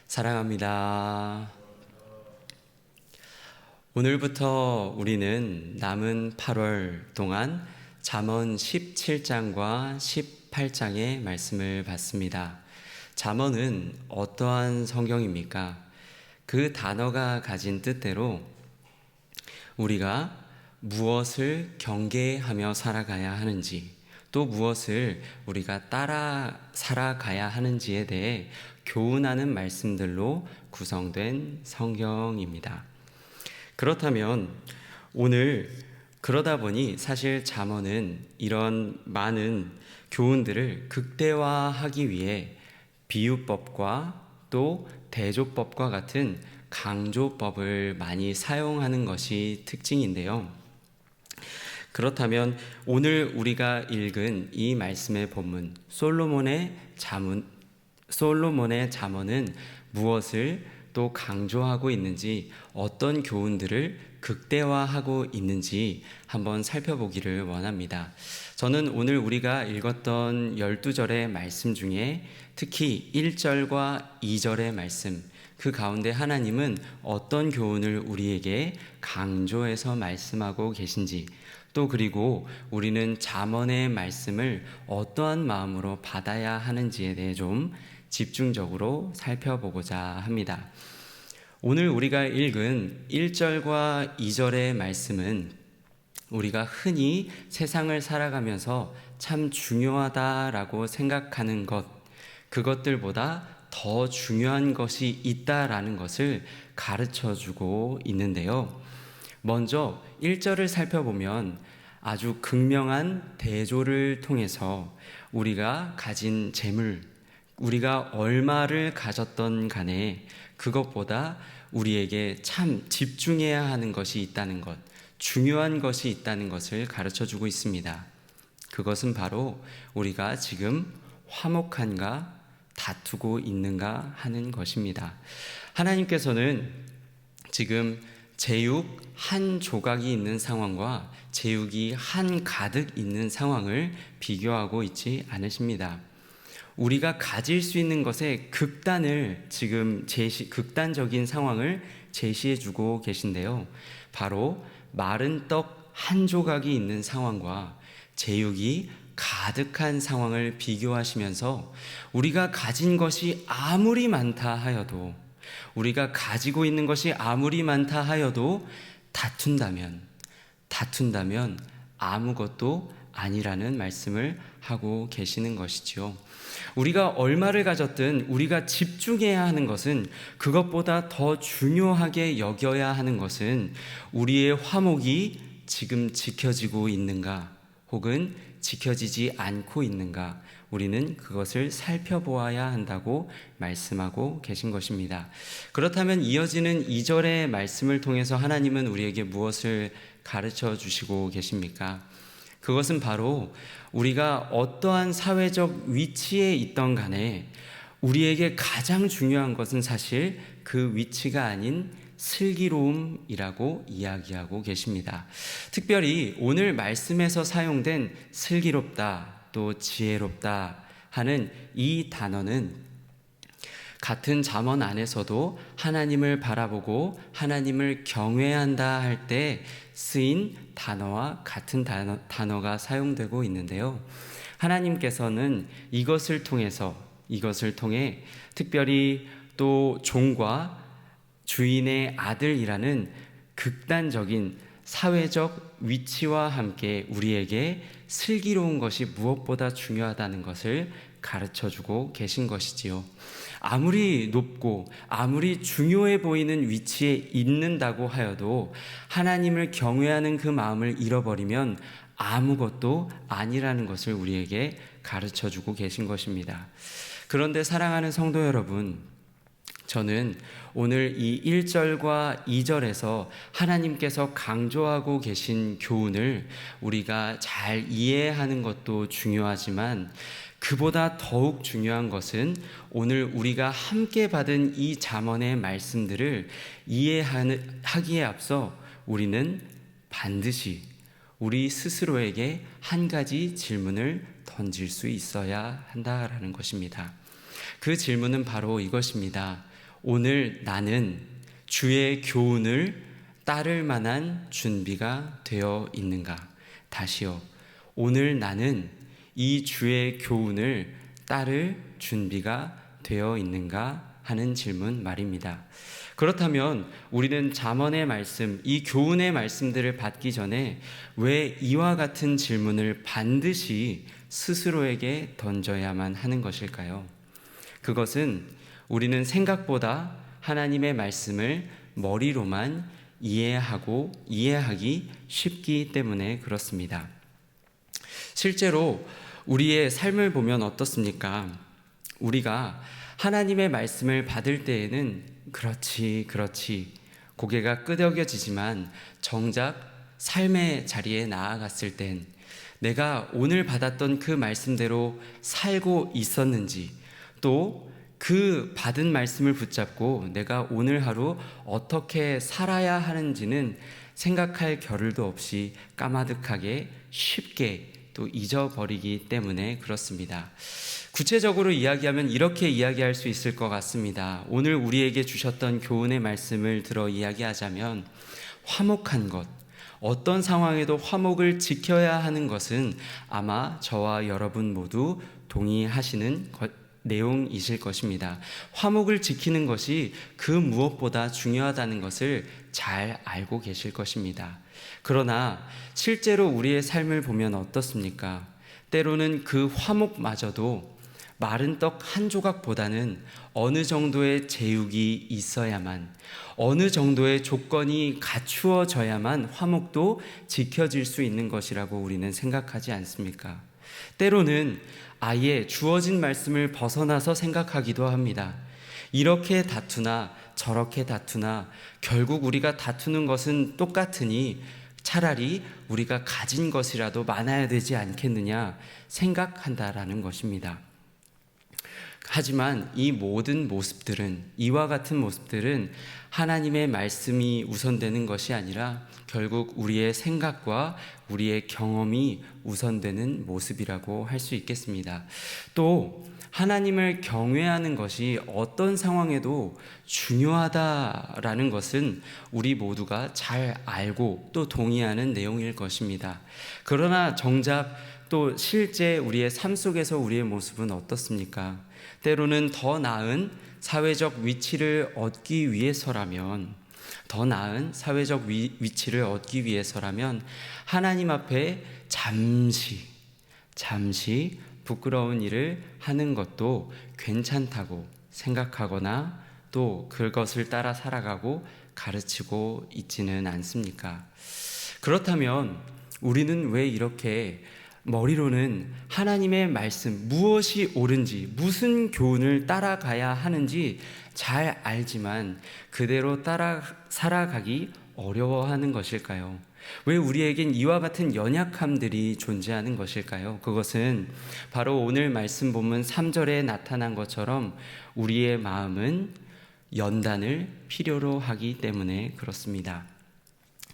사랑합니다. 오늘부터 우리는 남은 8월 동안 잠언 17장과 18장의 말씀을 받습니다. 잠언은 어떠한 성경입니까? 그 단어가 가진 뜻대로 우리가 무엇을 경계하며 살아가야 하는지, 또 무엇을 우리가 따라 살아가야 하는지에 대해 교훈하는 말씀들로 구성된 성경입니다. 그렇다면 오늘 그러다 보니 사실 잠언은 이런 많은 교훈들을 극대화하기 위해 비유법과 또 대조법과 같은 강조법을 많이 사용하는 것이 특징인데요. 그렇다면 오늘 우리가 읽은 이 말씀의 본문 솔로몬의 잠언은 무엇을 또 강조하고 있는지, 어떤 교훈들을 극대화하고 있는지 한번 살펴보기를 원합니다. 저는 오늘 우리가 읽었던 12절의 말씀 중에 특히 1절과 2절의 말씀, 그 가운데 하나님은 어떤 교훈을 우리에게 강조해서 말씀하고 계신지, 또 그리고 우리는 잠언의 말씀을 어떠한 마음으로 받아야 하는지에 대해 좀 집중적으로 살펴보고자 합니다. 오늘 우리가 읽은 1절과 2절의 말씀은 우리가 흔히 세상을 살아가면서 참 중요하다라고 생각하는 것, 그것들보다 더 중요한 것이 있다라는 것을 가르쳐주고 있는데요. 먼저 1절을 살펴보면 아주 극명한 대조를 통해서 우리가 가진 재물, 우리가 얼마를 가졌던 간에 그것보다 우리에게 참 집중해야 하는 것이 있다는 것, 중요한 것이 있다는 것을 가르쳐주고 있습니다. 그것은 바로 우리가 지금 화목한가, 다투고 있는가 하는 것입니다. 하나님께서는 지금 제육 한 조각이 있는 상황과 제육이 한 가득 있는 상황을 비교하고 있지 않으십니다. 우리가 가질 수 있는 것의 극단을 지금 극단적인 상황을 제시해 주고 계신데요. 바로 마른 떡 한 조각이 있는 상황과 제육이 가득한 상황을 비교하시면서 우리가 가진 것이 아무리 많다 하여도, 우리가 가지고 있는 것이 아무리 많다 하여도 다툰다면 아무것도 아니라는 말씀을 하고 계시는 것이지요. 우리가 얼마를 가졌든 우리가 집중해야 하는 것은, 그것보다 더 중요하게 여겨야 하는 것은 우리의 화목이 지금 지켜지고 있는가, 혹은 지켜지지 않고 있는가, 우리는 그것을 살펴보아야 한다고 말씀하고 계신 것입니다. 그렇다면 이어지는 2절의 말씀을 통해서 하나님은 우리에게 무엇을 가르쳐 주시고 계십니까? 그것은 바로 우리가 어떠한 사회적 위치에 있던 간에 우리에게 가장 중요한 것은 사실 그 위치가 아닌 슬기로움이라고 이야기하고 계십니다. 특별히 오늘 말씀에서 사용된 슬기롭다, 또 지혜롭다 하는 이 단어는 같은 잠언 안에서도 하나님을 바라보고 하나님을 경외한다 할 때 쓰인 단어와 같은 단어가 사용되고 있는데요. 하나님께서는 이것을 통해 특별히 또 종과 주인의 아들이라는 극단적인 사회적 위치와 함께 우리에게 슬기로운 것이 무엇보다 중요하다는 것을 가르쳐주고 계신 것이지요. 아무리 높고 아무리 중요해 보이는 위치에 있는다고 하여도 하나님을 경외하는 그 마음을 잃어버리면 아무것도 아니라는 것을 우리에게 가르쳐주고 계신 것입니다. 그런데 사랑하는 성도 여러분, 저는 오늘 이 1절과 2절에서 하나님께서 강조하고 계신 교훈을 우리가 잘 이해하는 것도 중요하지만, 그보다 더욱 중요한 것은 오늘 우리가 함께 받은 이 잠언의 말씀들을 이해하기에 앞서 우리는 반드시 우리 스스로에게 한 가지 질문을 던질 수 있어야 한다라는 것입니다. 그 질문은 바로 이것입니다. 오늘 나는 주의 교훈을 따를 만한 준비가 되어 있는가? 다시요. 오늘 나는 이 주의 교훈을 따를 준비가 되어 있는가 하는 질문 말입니다. 그렇다면 우리는 잠언의 말씀, 이 교훈의 말씀들을 받기 전에 왜 이와 같은 질문을 반드시 스스로에게 던져야만 하는 것일까요? 그것은 우리는 생각보다 하나님의 말씀을 머리로만 이해하기 쉽기 때문에 그렇습니다. 실제로 우리의 삶을 보면 어떻습니까? 우리가 하나님의 말씀을 받을 때에는 그렇지 고개가 끄덕여지지만 정작 삶의 자리에 나아갔을 땐 내가 오늘 받았던 그 말씀대로 살고 있었는지, 또 그 받은 말씀을 붙잡고 내가 오늘 하루 어떻게 살아야 하는지는 생각할 겨를도 없이 까마득하게 쉽게 또 잊어버리기 때문에 그렇습니다. 구체적으로 이야기하면 이렇게 이야기할 수 있을 것 같습니다. 오늘 우리에게 주셨던 교훈의 말씀을 들어 이야기하자면, 화목한 것, 어떤 상황에도 화목을 지켜야 하는 것은 아마 저와 여러분 모두 동의하시는 내용이실 것입니다. 화목을 지키는 것이 그 무엇보다 중요하다는 것을 잘 알고 계실 것입니다. 그러나 실제로 우리의 삶을 보면 어떻습니까? 때로는 그 화목마저도 마른 떡 한 조각보다는 어느 정도의 제육이 있어야만, 어느 정도의 조건이 갖추어져야만 화목도 지켜질 수 있는 것이라고 우리는 생각하지 않습니까? 때로는 아예 주어진 말씀을 벗어나서 생각하기도 합니다. 이렇게 다투나 저렇게 다투나 결국 우리가 다투는 것은 똑같으니 차라리 우리가 가진 것이라도 많아야 되지 않겠느냐 생각한다라는 것입니다. 하지만 이 모든 모습들은, 이와 같은 모습들은 하나님의 말씀이 우선되는 것이 아니라 결국 우리의 생각과 우리의 경험이 우선되는 모습이라고 할 수 있겠습니다. 또 하나님을 경외하는 것이 어떤 상황에도 중요하다라는 것은 우리 모두가 잘 알고 또 동의하는 내용일 것입니다. 그러나 정작 또 실제 우리의 삶 속에서 우리의 모습은 어떻습니까? 때로는 더 나은 사회적 위치를 얻기 위해서라면, 하나님 앞에 잠시 부끄러운 일을 하는 것도 괜찮다고 생각하거나 또 그것을 따라 살아가고 가르치고 있지는 않습니까? 그렇다면 우리는 왜 이렇게 머리로는 하나님의 말씀, 무엇이 옳은지, 무슨 교훈을 따라가야 하는지 잘 알지만 그대로 따라 살아가기 어려워하는 것일까요? 왜 우리에겐 이와 같은 연약함들이 존재하는 것일까요? 그것은 바로 오늘 말씀 본문 3절에 나타난 것처럼 우리의 마음은 연단을 필요로 하기 때문에 그렇습니다.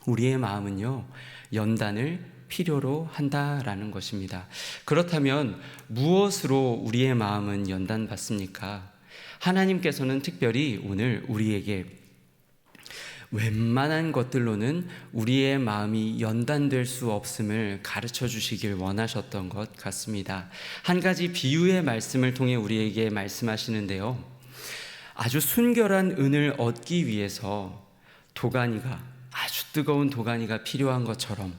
우리의 마음은요, 연단을 필요로 한다라는 것입니다. 그렇다면 무엇으로 우리의 마음은 연단받습니까? 하나님께서는 특별히 오늘 우리에게 웬만한 것들로는 우리의 마음이 연단될 수 없음을 가르쳐 주시길 원하셨던 것 같습니다. 한 가지 비유의 말씀을 통해 우리에게 말씀하시는데요, 아주 순결한 은을 얻기 위해서 아주 뜨거운 도가니가 필요한 것처럼,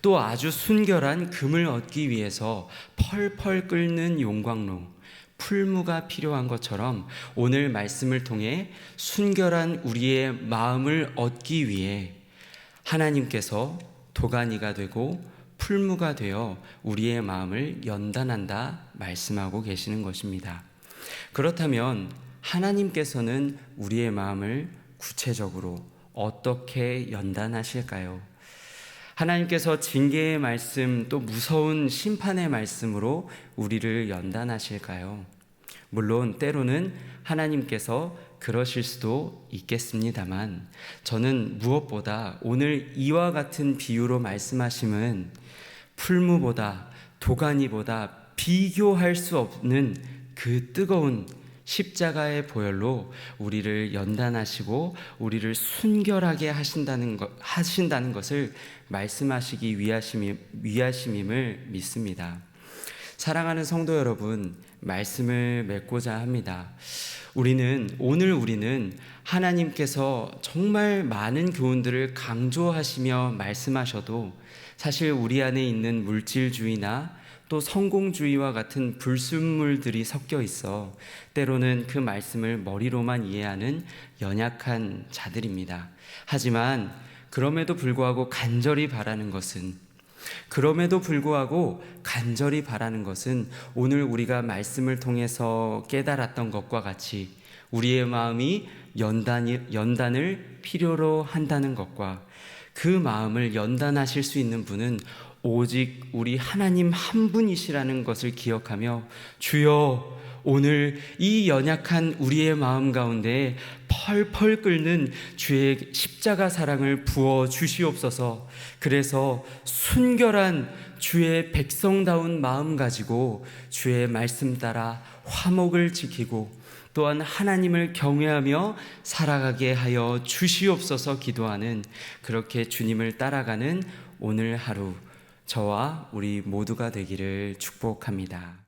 또 아주 순결한 금을 얻기 위해서 펄펄 끓는 용광로, 풀무가 필요한 것처럼 오늘 말씀을 통해 순결한 우리의 마음을 얻기 위해 하나님께서 도가니가 되고 풀무가 되어 우리의 마음을 연단한다 말씀하고 계시는 것입니다. 그렇다면 하나님께서는 우리의 마음을 구체적으로 어떻게 연단하실까요? 하나님께서 징계의 말씀, 또 무서운 심판의 말씀으로 우리를 연단하실까요? 물론 때로는 하나님께서 그러실 수도 있겠습니다만, 저는 무엇보다 오늘 이와 같은 비유로 말씀하심은 풀무보다 도가니보다 비교할 수 없는 그 뜨거운 십자가의 보혈로 우리를 연단하시고 우리를 순결하게 하신다는 것을 말씀하시기 위하심임을 믿습니다. 사랑하는 성도 여러분, 말씀을 맺고자 합니다. 오늘 우리는 하나님께서 정말 많은 교훈들을 강조하시며 말씀하셔도 사실 우리 안에 있는 물질주의나 또 성공주의와 같은 불순물들이 섞여 있어 때로는 그 말씀을 머리로만 이해하는 연약한 자들입니다. 하지만 그럼에도 불구하고 간절히 바라는 것은 오늘 우리가 말씀을 통해서 깨달았던 것과 같이 우리의 마음이 연단을 필요로 한다는 것과 그 마음을 연단하실 수 있는 분은 오직 우리 하나님 한 분이시라는 것을 기억하며 주여 오늘 이 연약한 우리의 마음 가운데 펄펄 끓는 주의 십자가 사랑을 부어 주시옵소서. 그래서 순결한 주의 백성다운 마음 가지고 주의 말씀 따라 화목을 지키고 또한 하나님을 경외하며 살아가게 하여 주시옵소서 기도하는, 그렇게 주님을 따라가는 오늘 하루 저와 우리 모두가 되기를 축복합니다.